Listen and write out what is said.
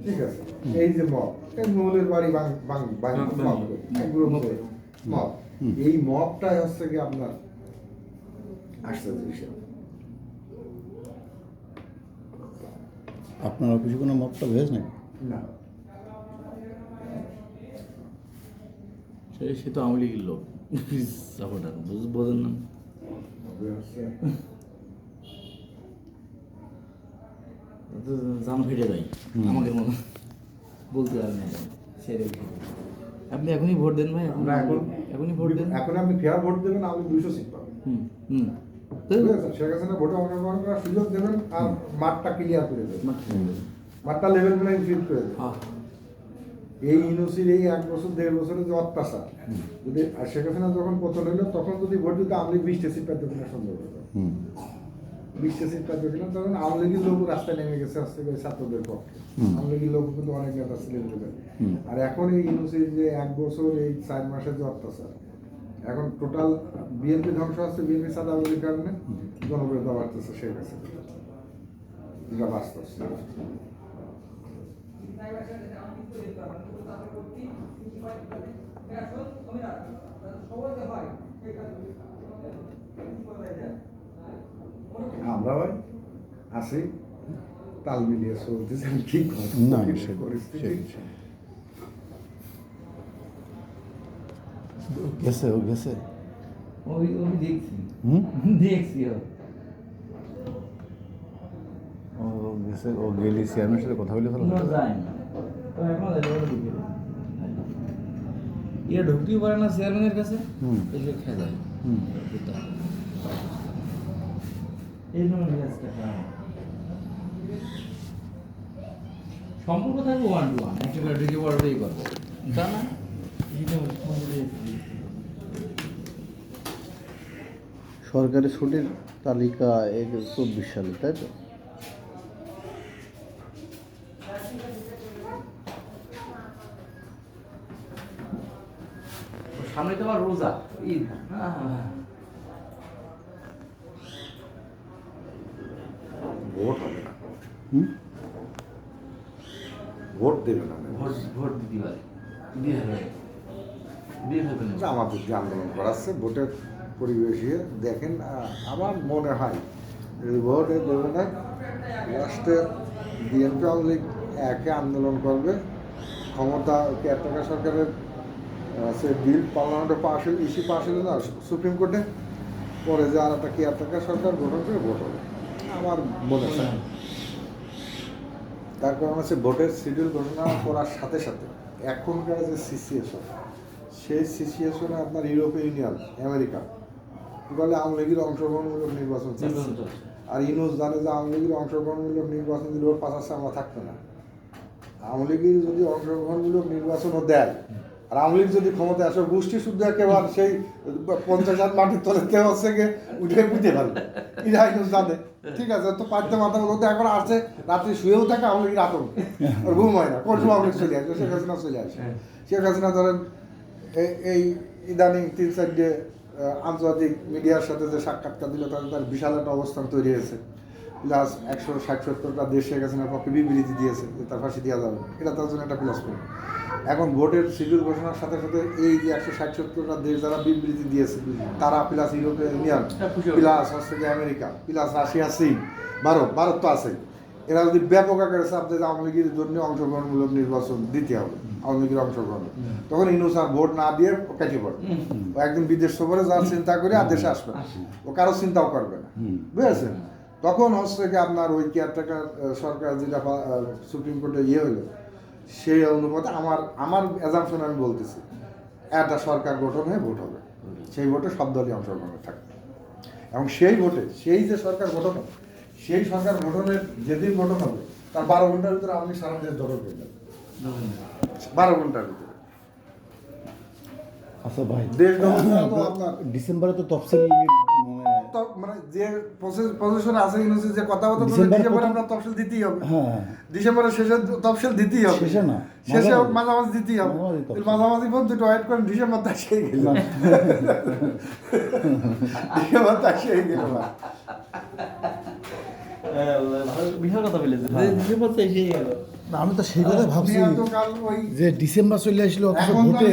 ঠিক আছে, এই যে মব, এই মৌলের বাড়ি মব, এই মবটাই হচ্ছে কি আপনার আশ্চর্য বিষয়। আপনার অফিসে কোনো মবটা হয়েছে নাকি? না, সে তো আওয়ামী লীগের লোক সাপোর্টার বোঝেন না। জাম ফেটে যায় আমাদের মনে বলতে পারেন না সেরে। আপনি এখনই ভোট দেন ভাই, আমরা এখনই ভোট দেন। এখন আপনি ফেয়ার ভোট দেবেন, আপনি 200 সিট পাবেন। শেখ হাসিনা ভোটে অংশগ্রহণ করার সুযোগ দেবেন আর মাঠটা ক্লিয়ার করে দেবেন, মাঠটা লেভেল প্লেইং ফিল্ড করে দেবেন। এই ইউনিভার্সিটির এই 1 বছর 1.5 বছরের যে অত্যাচার, যদি শেখ হাসিনা যখন পতন হইল তখন যদি ভোট দিতে আওয়ামী লীগ 20টা সিট পাইতে কিনা সন্দেহ করতো, 20টা সিট পাইতে কিনা। তখন আওয়ামী লীগের লোক রাস্তায় নেমে গেছে আসতে ছাত্রদের পক্ষে, আওয়ামী লীগের লোক কিন্তু অনেক নেতা ছিলেন। আর এখন এই ইউনিভার্সিটির যে 1 বছর এই 4 মাসের যে অত্যাচার, এখন টোটাল বিএনপি ধ্বংস হচ্ছে, বিএনপি সাদাবাজির কারণে জনপ্রিয়তা বাড়তেছে শেখ হাসিনা, এটা বাস্তব। আমরা ভাই আছি, তাল মিলিয়ে চলতেছে, কি না পরিস্থিতি। গেছে ও গেছে ওই দেখছি দেখছি ও গেছে, ও গেলি চেয়ারম্যানের সাথে কথা বলে ফেলো। যায় না ইয়ে ঢুকতেই পারে না চেয়ারম্যানের কাছে, এসে খেয়ে যায়। এই জন্য সম্পর্ক থাকবে 1 to 1, একেবারে ঢুকে পড়াটাই করবো তা না। সরকারি ছুটির তালিকা 24 সালে, তাই তো? সামনে তো আবার রোজা ঈদ। ভোট হবে না, ভোট দেবে না, ভোট দিতে পারে আমাদের যে আন্দোলন করাচ্ছে ভোটের পরিবেশে দেখেন। আমার মনে হয় ভোটে দেবে না, লাস্টে বিএনপি আওয়ামী লীগ একে আন্দোলন করবে। ক্ষমতা কেয়ারটেকার সরকারের সে বিল পার্লামেন্টে পাশ হল, ইস্যু পাশ হলো না সুপ্রিম কোর্টে, পরে যে আর একটা কেয়ারটেকার সরকার গঠন করে ভোট হবে আমার মনে হয়। তার কারণ হচ্ছে ভোটের শিডিউল ঘোষণা করার সাথে সাথে এখনকার যে সিচুয়েশন, সেই সিচুয়েশনে আপনার ইউরোপীয় ইউনিয়ন, আমেরিকা বলে আওয়ামী লীগের অংশগ্রহণমূলক নির্বাচন চাচ্ছে। আর ইউনুস জানে যে আওয়ামী লীগের অংশগ্রহণমূলক নির্বাচন দিলে ওর পাশাপাশি আমরা থাকতো না। আওয়ামী লীগের যদি অংশগ্রহণমূলক নির্বাচনও দেয়, আর আওয়ামী লীগ যদি ক্ষমতায় আসে, গোষ্ঠী শুদ্ধ একেবারে সেই 50,000 মাটির তলে কেউ হচ্ছে গিয়ে উঠে বুঝতে পারবে, এটা ইউনুস জানে। ঠিক আছে, তো পাঁচটা মাথার মধ্যে এখন আসছে, রাত্রে শুয়েও থাকে আওয়ামী লীগের আতঙ্ক, ওর ঘুম হয় না, কোন সময় আওয়ামী লীগ চলে আসবে, শেখ হাসিনা চলে আসে। শেখ হাসিনা ধরেন এই ইদানিং 3-4 আন্তর্জাতিক মিডিয়ার সাথে যে সাক্ষাৎকার দিল, তার বিশাল একটা অবস্থান তৈরি হয়েছে। প্লাস 160-70টা দেশ শেখ হাসিনার পক্ষে বিবৃতি দিয়েছে যে তার ফাঁসি দেওয়া যাবে, এটা তার জন্য একটা প্লাস পয়েন্ট। এখন ভোটের শিডিউল ঘোষণার সাথে সাথে এই যে 160-70টা দেশ যারা বিবৃতি দিয়েছে, তারা প্লাস ইউরোপীয় ইউনিয়ন, প্লাস হচ্ছে যে আমেরিকা, প্লাস রাশিয়া, চীন, ভারত তো আছে, এরা যদি ব্যাপক আকারে চাপ দেয় আওয়ামী লীগের জন্য অংশগ্রহণমূলক নির্বাচন দিতে হবে, আওয়ামী লীগের অংশগ্রহণ, তখন ইউনুস আর ভোট না দিয়ে কেটে পড়বে। ও একদিন বিদেশ সফরে যাওয়ার চিন্তা করে আর দেশে আসবে না, ও কারো চিন্তাও করবে না, বুঝেছেন? তখন হচ্ছে কি আপনার ওই কেয়ারটেকার সরকার যেটা সুপ্রিম কোর্টে হইলো, সেই অনুপাতে আমার অ্যাজাম্পশন আমি বলতেছি, একটা সরকার গঠন হয়ে ভোট হবে, সেই ভোটে সব দলই অংশগ্রহণ থাকবে। এবং সেই ভোটে সেই যে সরকার গঠন হবে, সেই সরকার গঠনের যেদিন গঠন হবে তার 12 ঘন্টার ভিতরে আপনি সারা দেশ দখল করে যাবেন, 12 ঘন্টার ভিতরে। আচ্ছা ভাই, দেশ দখল তো আপনার ডিসেম্বরে তো তফসিল মানে যে প্রসেসর আছে ইউনিভার্সিটি যে কথাবার্তা বলে, ডিসেম্বরে আমরা তফসিল দিতেই হবে। ডিসেম্বরের শেষে তফসিল দিতেই হবে, শেষে মাঝামাঝি দিতেই হবে, মাঝামাঝি পর্যন্ত ওয়েট করেন, ডিসেম্বর তা সেই গেল, ডিসেম্বর তা সেই গেল। বিশাল কথা বলেছে, ডিসেম্বর তো এসেই গেল। না, আমি তো সেই কথা ভাবছি আপনি এতকাল ওই যে ডিসেম্বর চলে আসলো অথচ এখন তো ভোটে